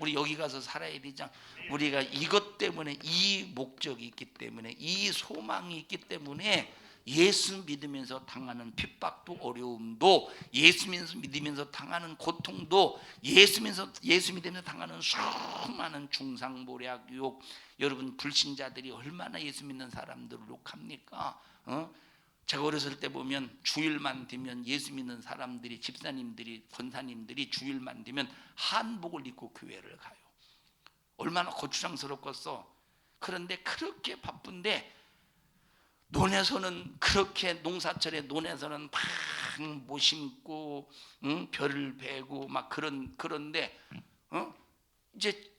우리 여기 가서 살아야 되잖아. 우리가 이것 때문에, 이 목적이 있기 때문에, 이 소망이 있기 때문에 예수 믿으면서 당하는 핍박도 어려움도, 예수 믿으면서 당하는 고통도, 예수 믿으면서 당하는 수많은 중상모략 유혹. 여러분 불신자들이 얼마나 예수 믿는 사람들을 욕합니까? 제가 어렸을 때 보면 주일만 되면 예수 믿는 사람들이, 집사님들이, 권사님들이 주일만 되면 한복을 입고 교회를 가요. 얼마나 거추장스럽겠어. 그런데 그렇게 바쁜데 논에서는, 그렇게 농사철에 논에서는 막 못 심고 별을 베고 막 그런데 이제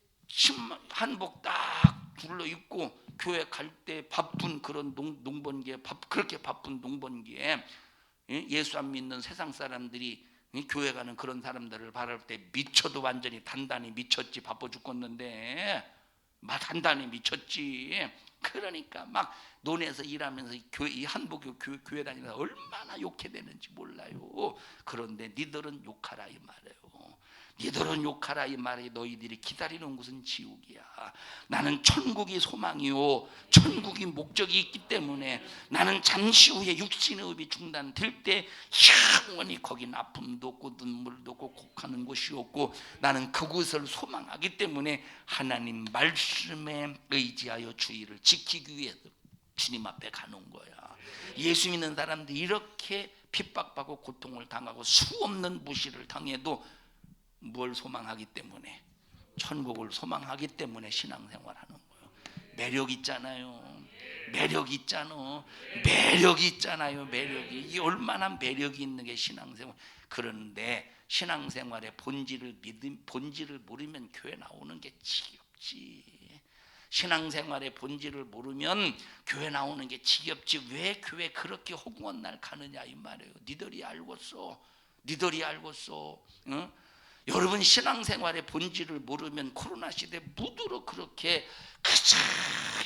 한복 딱 둘러 입고 교회 갈 때 바쁜 그런 농번기에, 그렇게 바쁜 농번기에 예수 안 믿는 세상 사람들이 교회 가는 그런 사람들을 바랄 때 미쳐도 완전히 단단히 미쳤지. 바빠 죽겠는데 막 단단히 미쳤지. 그러니까 막 논에서 일하면서 이 한복 교회 다니면서 얼마나 욕해 되는지 몰라요. 그런데 니들은 욕하라 이 말이에요. 니들은 욕하라 이 말이, 너희들이 기다리는 곳은 지옥이야. 나는 천국이 소망이요, 천국이 목적이 있기 때문에 나는 잠시 후에 육신의 의비 중단될 때 영원히 거긴 아픔도 없고 눈물도 없고 곡하는 곳이 없고, 나는 그곳을 소망하기 때문에 하나님 말씀에 의지하여 주의를 지키기 위해서 주님 앞에 가는 거야. 예수 믿는 사람들이 이렇게 핍박받고 고통을 당하고 수없는 무시를 당해도 뭘 소망하기 때문에? 천국을 소망하기 때문에 신앙생활하는 거예요. 매력 있잖아요. 매력 있잖아. 매력이 있잖아요. 매력이. 이게 얼마나 매력이 있는 게 신앙생활. 그런데 신앙생활의 본질을 모르면 교회 나오는 게 지겹지. 신앙생활의 본질을 모르면 교회 나오는 게 지겹지. 왜 교회 그렇게 허구한 날 가느냐 이 말이에요. 니들이 알겠어. 니들이 알겠어. 응? 여러분 신앙생활의 본질을 모르면 코로나 시대 무드로 그렇게 그저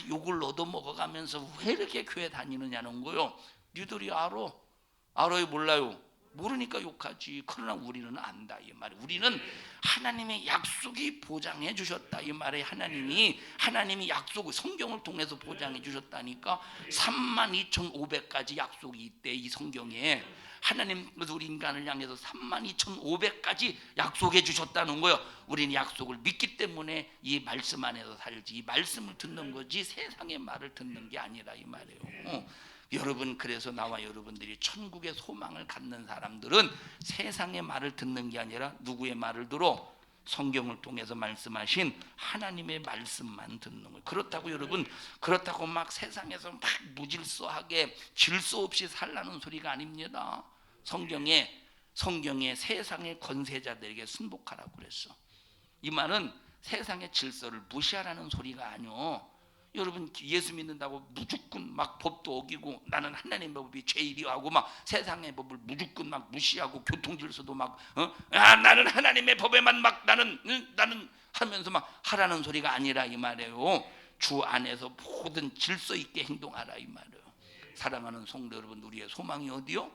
욕을 얻어먹어가면서 왜 이렇게 교회 다니느냐는 거요. 니들이 알아요 몰라요? 모르니까 욕하지. 그러나 우리는 안다 이 말이. 우리는 하나님의 약속이 보장해 주셨다 이 말에, 하나님이 약속을 성경을 통해서 보장해 주셨다니까. 32,500가지 약속이 있대 이 성경에. 하나님 우리 인간을 향해서 32,500가지 약속해 주셨다는 거예요. 우리는 약속을 믿기 때문에 이 말씀 안에서 살지, 이 말씀을 듣는 거지 세상의 말을 듣는 게 아니라 이 말이에요. 여러분, 그래서 나와 여러분들이 천국의 소망을 갖는 사람들은 세상의 말을 듣는 게 아니라 누구의 말을 들어? 성경을 통해서 말씀하신 하나님의 말씀만 듣는 거예요. 그렇다고 여러분, 그렇다고 막 세상에서 막 무질서하게 질서 없이 살라는 소리가 아닙니다. 성경에 세상의 권세자들에게 순복하라고 그랬어. 이 말은 세상의 질서를 무시하라는 소리가 아니요. 여러분 예수 믿는다고 무조건 막 법도 어기고, 나는 하나님의 법이 제일이요 하고 막 세상의 법을 무조건 막 무시하고, 교통질서도 막 나는 하나님의 법에만 막 나는 하면서 막 하라는 소리가 아니라 이 말이에요. 주 안에서 모든 질서 있게 행동하라 이 말이에요. 사랑하는 성도 여러분, 우리의 소망이 어디요?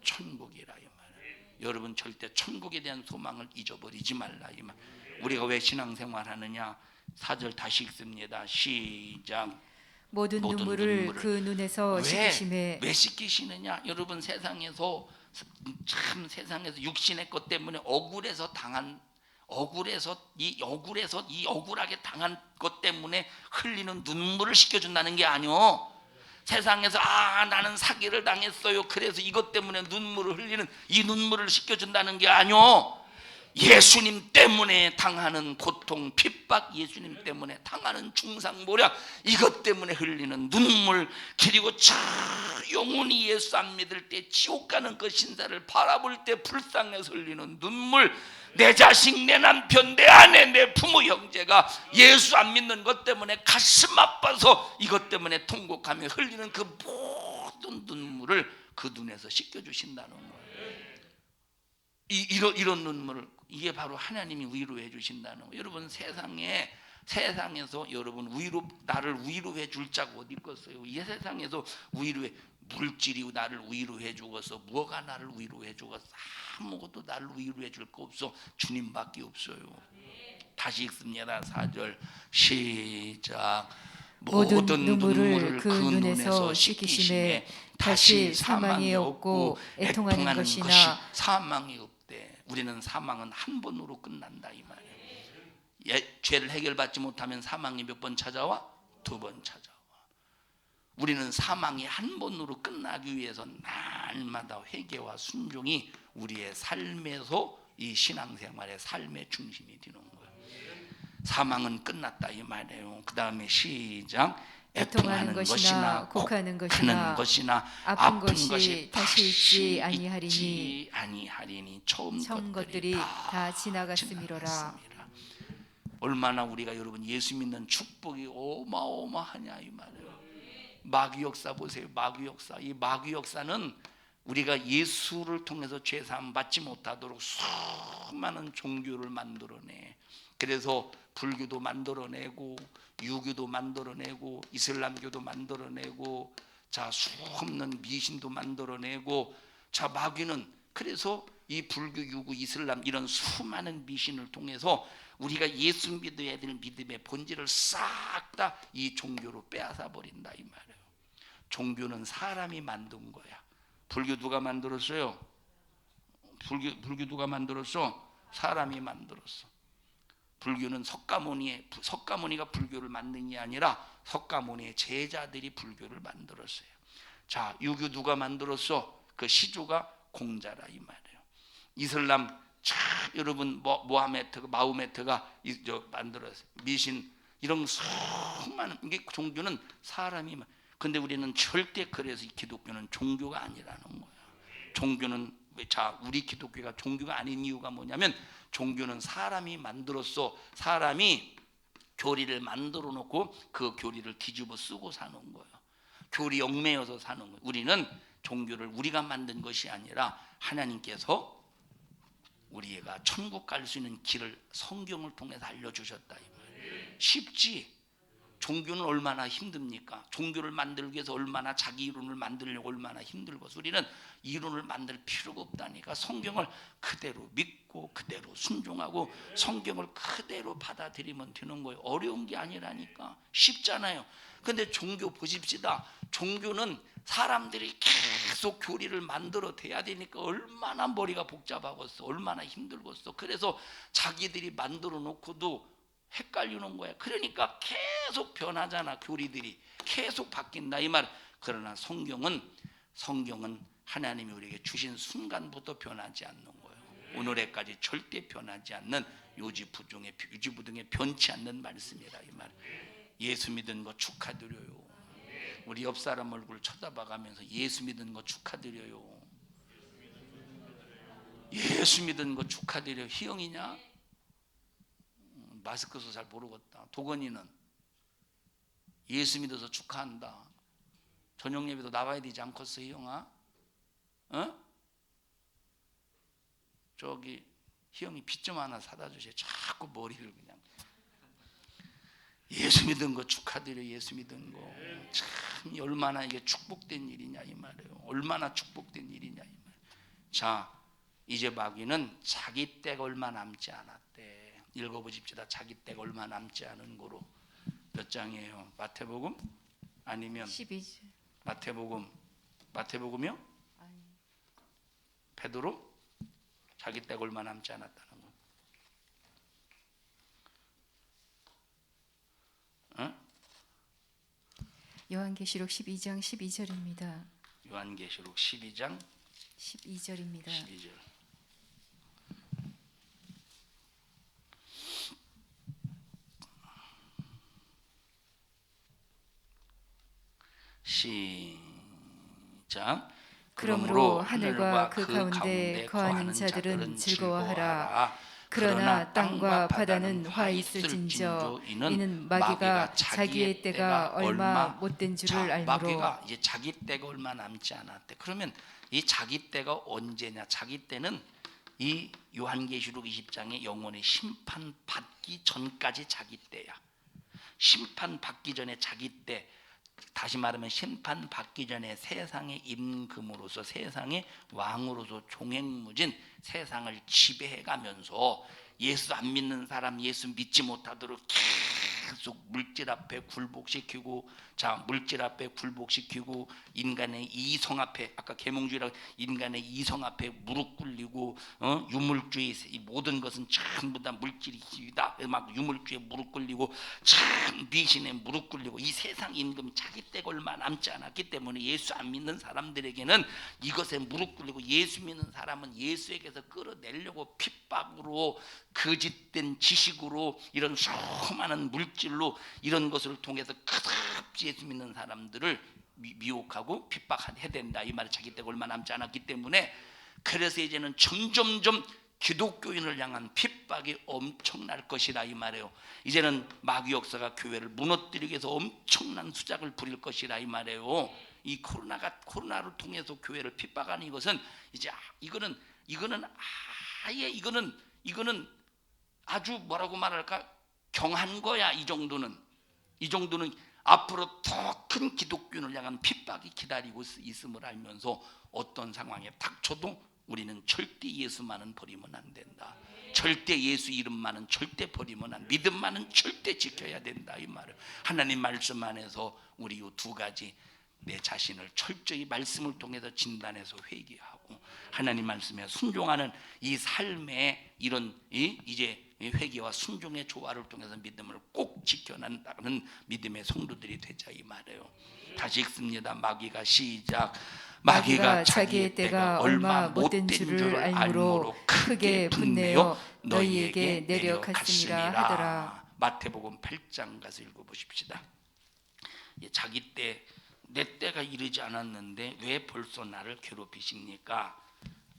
천국이라 이 말이에요. 여러분 절대 천국에 대한 소망을 잊어버리지 말라 이 말. 우리가 왜 신앙생활하느냐? 4절 다시 읽습니다. 시작. 모든 눈물을 그 눈에서 씻기심에. 왜 씻기시느냐? 여러분 세상에서 육신의 것 때문에 억울해서 이 억울하게 당한 것 때문에 흘리는 눈물을 씻겨준다는 게 아니요. 세상에서 나는 사기를 당했어요, 그래서 이것 때문에 눈물을 흘리는, 이 눈물을 씻겨준다는 게 아니요. 예수님 때문에 당하는 고통, 핍박, 예수님 때문에 당하는 중상모략, 이것 때문에 흘리는 눈물, 그리고 영원히 예수 안 믿을 때 지옥 가는 그 신사를 바라볼 때 불쌍해서 흘리는 눈물, 내 자식, 내 남편, 내 아내, 내 부모, 형제가 예수 안 믿는 것 때문에 가슴 아파서 이것 때문에 통곡하며 흘리는 그 모든 눈물을 그 눈에서 씻겨주신다는 거예요. 이런 눈물을, 이게 바로 하나님이 위로해 주신다는 거예요. 여러분 세상에서 여러분 나를 위로해 줄 자가 어디 있겠어요? 이 세상에서 물질이 나를 위로해 주겠어? 뭐가 나를 위로해 주겠어? 아무것도 나를 위로해 줄 거 없어. 주님밖에 없어요. 다시 읽습니다. 4절 시작. 모든 눈물을 그 눈에서 씻기심에 다시 사망이 없고 애통하는 것이 사망이 없대. 우리는 사망은 한 번으로 끝난다 이 말이에요. 죄를 해결받지 못하면 사망이 몇 번 찾아와? 2번 찾아와. 우리는 사망이 한 번으로 끝나기 위해서 날마다 회개와 순종이 우리의 삶에서 이 신앙생활의 삶의 중심이 되는 거예요. 사망은 끝났다 이 말이에요. 그 다음에 시작. 애통하는 것이나 곡하는 것이나 아픈 것이 다시 있지 아니하리니 처음 것들이 다 지나갔음이로라. 얼마나 우리가 여러분 예수 믿는 축복이 어마어마하냐 이 말이에요. 마귀 역사 보세요. 마귀 역사. 이 마귀 역사는 우리가 예수를 통해서 죄사함 받지 못하도록 수많은 종교를 만들어내. 그래서 불교도 만들어내고 유교도 만들어내고 이슬람교도 만들어내고 자 수없는 미신도 만들어내고 자 마귀는 그래서 이 불교 유교 이슬람 이런 수많은 미신을 통해서 우리가 예수 믿어야 될 믿음의 본질을 싹 다 이 종교로 빼앗아 버린다 이 말이에요. 종교는 사람이 만든 거야. 불교 누가 만들었어요? 불교 누가 만들었어? 사람이 만들었어. 불교는 석가모니가 불교를 만든 게 아니라 석가모니의 제자들이 불교를 만들었어요. 자, 유교 누가 만들었어? 그 시조가 공자라 이 말이에요. 이슬람 여러분 마호메트가 만들었어요. 미신 이런 수많은 이게 종교는 사람이 근데 우리는 절대 그래서 이 기독교는 종교가 아니라는 거야. 종교는 우리 기독교가 종교가 아닌 이유가 뭐냐면 종교는 사람이 만들었어. 사람이 교리를 만들어 놓고 그 교리를 뒤집어 쓰고 사는 거예요. 교리 얽매여서 사는 거예요. 우리는 종교를 우리가 만든 것이 아니라 하나님께서 우리가 천국 갈 수 있는 길을 성경을 통해서 알려주셨다 이 말이에요. 쉽지? 종교는 얼마나 힘듭니까? 종교를 만들기 위해서 얼마나 자기 이론을 만들려고 얼마나 힘들고 우리는 이론을 만들 필요가 없다니까. 성경을 그대로 믿고 그대로 순종하고 성경을 그대로 받아들이면 되는 거예요. 어려운 게 아니라니까. 쉽잖아요. 근데 종교 보십시다. 종교는 사람들이 계속 교리를 만들어 대야 되니까 얼마나 머리가 복잡하겠어. 얼마나 힘들겠어. 그래서 자기들이 만들어 놓고도 헷갈리는 거야. 그러니까 계속 변하잖아. 교리들이 계속 바뀐다 이 말. 그러나 성경은 하나님이 우리에게 주신 순간부터 변하지 않는 거예요. 오늘에까지 절대 변하지 않는 유지부등에 변치 않는 말씀이라 이 말. 예수 믿은 거 축하드려요. 우리 옆 사람 얼굴 쳐다봐가면서 예수 믿은 거 축하드려요. 예수 믿은 거 축하드려요. 희영이냐? 마스크도 잘 모르겠다. 도건이는 예수 믿어서 축하한다. 저녁 예배도 나와야 되지 않겠어, 희영아? 어? 저기 희영이 빚 좀 하나 사다 주세요. 자꾸 머리를 그냥. 예수 믿은 거 축하드려. 예수 믿은 거 참 얼마나 이게 축복된 일이냐 이 말이에요. 얼마나 축복된 일이냐 이 말. 자, 이제 마귀는 자기 때가 얼마 남지 않았대. 읽어보십시다. 자기 때가 얼마 남지 않은 거로 몇 장이에요? 마태복음 아니면 12절. 마태복음이요? 아니. 베드로 자기 때가 얼마 남지 않았다는 거. 응? 요한계시록 12장 12절입니다. 요한계시록 12장 12절입니다. 12절. 시작. 그러므로 하늘과 그 가운데 거하는 자들은 즐거워하라. 그러나 땅과 바다는 화 있을진저 이는 마귀가 자기의 때가 얼마 못된 줄을 알므로. 마귀가 이제 자기 때가 얼마 남지 않았대. 그러면 이 자기 때가 언제냐? 자기 때는 이 요한계시록 20장의 영원히 심판받기 전까지 자기 때야. 심판받기 전에 자기 때, 다시 말하면 심판받기 전에 세상의 임금으로서 세상의 왕으로서 종횡무진 세상을 지배해가면서 예수 안 믿는 사람 예수 믿지 못하도록 계속 물질 앞에 굴복시키고, 자, 물질 앞에 굴복시키고, 인간의 이성 앞에, 아까 계몽주의라고 인간의 이성 앞에 무릎 꿇리고, 유물주의, 이 모든 것은 전부 다 물질이다, 막 유물주의에 무릎 꿇리고, 참 미신에 무릎 꿇리고, 이 세상 임금 자기 때 얼마 남지 않았기 때문에 예수 안 믿는 사람들에게는 이것에 무릎 꿇리고, 예수 믿는 사람은 예수에게서 끌어내려고 핍박으로, 거짓된 지식으로, 이런 수많은 물질로, 이런 것을 통해서 그득 예수 믿는 사람들을 미혹하고 핍박해야 된다, 이 말을 자기 때가 얼마 남지 않았기 때문에. 그래서 이제는 점점점 기독교인을 향한 핍박이 엄청날 것이다, 이 말이에요. 이제는 마귀 역사가 교회를 무너뜨리기 위해서 엄청난 수작을 부릴 것이다, 이 말이에요. 이 코로나를 통해서 교회를 핍박하는 이것은 이제 이거는 아예 이거는 아주 뭐라고 말할까, 경한 거야. 이 정도는 앞으로 더 큰 기독교인을 향한 핍박이 기다리고 있음을 알면서 어떤 상황에 닥쳐도 우리는 절대 예수만은 버리면 안 된다. 절대 예수 이름만은 절대 버리면 안, 믿음만은 절대 지켜야 된다, 이 말을. 하나님 말씀 안에서 우리 이 두 가지, 내 자신을 철저히 말씀을 통해서 진단해서 회개하고, 하나님 말씀에 순종하는 이 삶의 이런 이제 회개와 순종의 조화를 통해서 믿음을 꼭 지켜낸다는 믿음의 성도들이 되자, 이 말이에요. 다시 읽습니다. 마귀가 시작. 마귀가 자기의 때가 얼마 못된 줄을 알므로 크게 분내어 너희에게 내려갔음이라 하더라. 마태복음 8장 가서 읽어보십시다. 자기 때, 내 때가 이르지 않았는데 왜 벌써 나를 괴롭히십니까?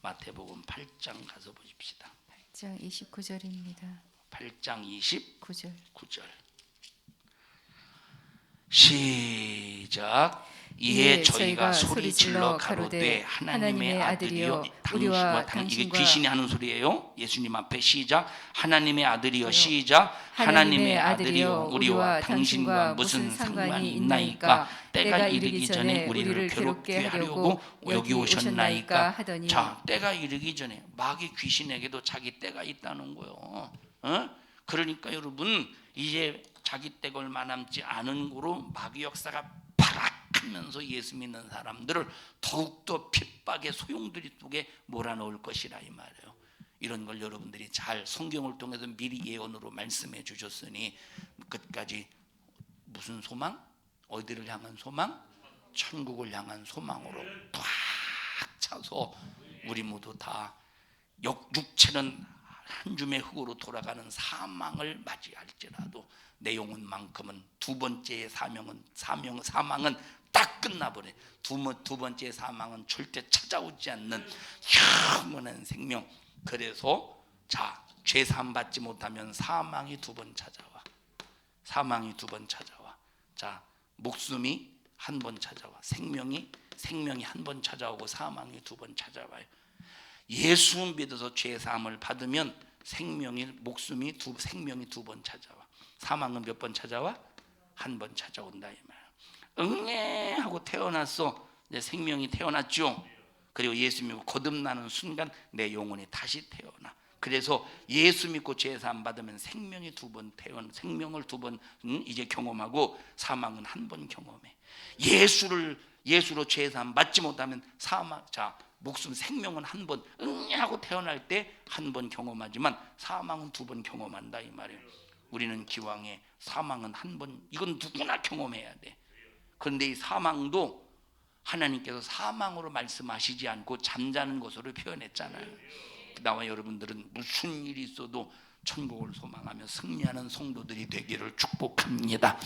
마태복음 8장 가서 보십시다. 8장 29절입니다. 8장 29절. 시작. 이에 저희가 소리질러 가로되 하나님의 아들이여, 우리와 이게 귀신이 하는 소리예요. 예수님 앞에 시작. 하나님의 아들이여, 시작. 하나님의 아들이여, 우리와 당신과 무슨 상관이 있나이까? 때가 이르기 전에 우리를 괴롭게 하려고 여기 오셨나이까 하더니. 자, 때가 이르기 전에 마귀 귀신에게도 자기 때가 있다는 거예요. 그러니까 여러분, 이제 자기 때가 얼마 남지 않은 거로 마귀 역사가 파락하면서 예수 믿는 사람들을 더욱더 핍박의 소용돌이 속에 몰아넣을 것이라, 이 말이에요. 이런 걸 여러분들이 잘 성경을 통해서 미리 예언으로 말씀해 주셨으니 끝까지 무슨 소망? 어디를 향한 소망? 천국을 향한 소망으로 팍 차서 우리 모두 다 육체는 한 줌의 흙으로 돌아가는 사망을 맞이할지라도 내 영혼만큼은 두 번째의 사망은 딱 끝나버려. 두 번째 사망은 절대 찾아오지 않는 영원한 생명. 그래서 자, 죄 사함 받지 못하면 사망이 두 번 찾아와. 자, 목숨이 한 번 찾아와. 생명이 한 번 찾아오고 사망이 두 번 찾아와요. 예수 믿어서 죄 사함을 받으면 생명이 두 번 찾아와. 사망은 몇 번 찾아와? 한 번 찾아온다, 이 말. 응애 하고 태어났어. 내 생명이 태어났죠. 그리고 예수 믿고 거듭나는 순간 내 영혼이 다시 태어나. 그래서 예수 믿고 죄 사함 받으면 생명을 두 번 이제 경험하고, 사망은 한 번 경험해. 예수로 죄 사함 받지 못하면 목숨 생명은 한 번 하고 태어날 때 한 번 경험하지만 사망은 두 번 경험한다, 이 말이에요. 우리는 기왕에 사망은 한 번, 이건 누구나 경험해야 돼. 그런데 이 사망도 하나님께서 사망으로 말씀하시지 않고 잠자는 것으로 표현했잖아요. 나와 여러분들은 무슨 일이 있어도 천국을 소망하며 승리하는 성도들이 되기를 축복합니다.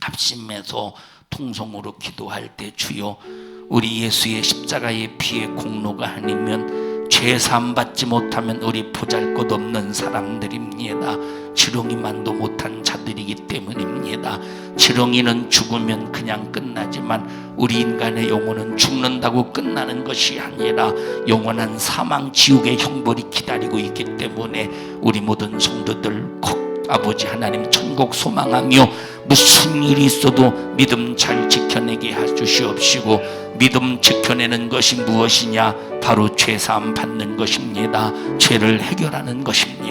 합심해서 통성으로 기도할 때, 주여, 우리 예수의 십자가의 피의 공로가 아니면 죄 사함 받지 못하면 우리 보잘것없는 사람들입니다. 지렁이만도 못한 자들이기 때문입니다. 지렁이는 죽으면 그냥 끝나지만 우리 인간의 영혼은 죽는다고 끝나는 것이 아니라 영원한 사망 지옥의 형벌이 기다리고 있기 때문에 우리 모든 성도들 아버지 하나님 천국 소망하며 무슨 일이 있어도 믿음 잘 지켜내게 해주시옵시고, 믿음 지켜내는 것이 무엇이냐? 바로 죄사함 받는 것입니다. 죄를 해결하는 것입니다.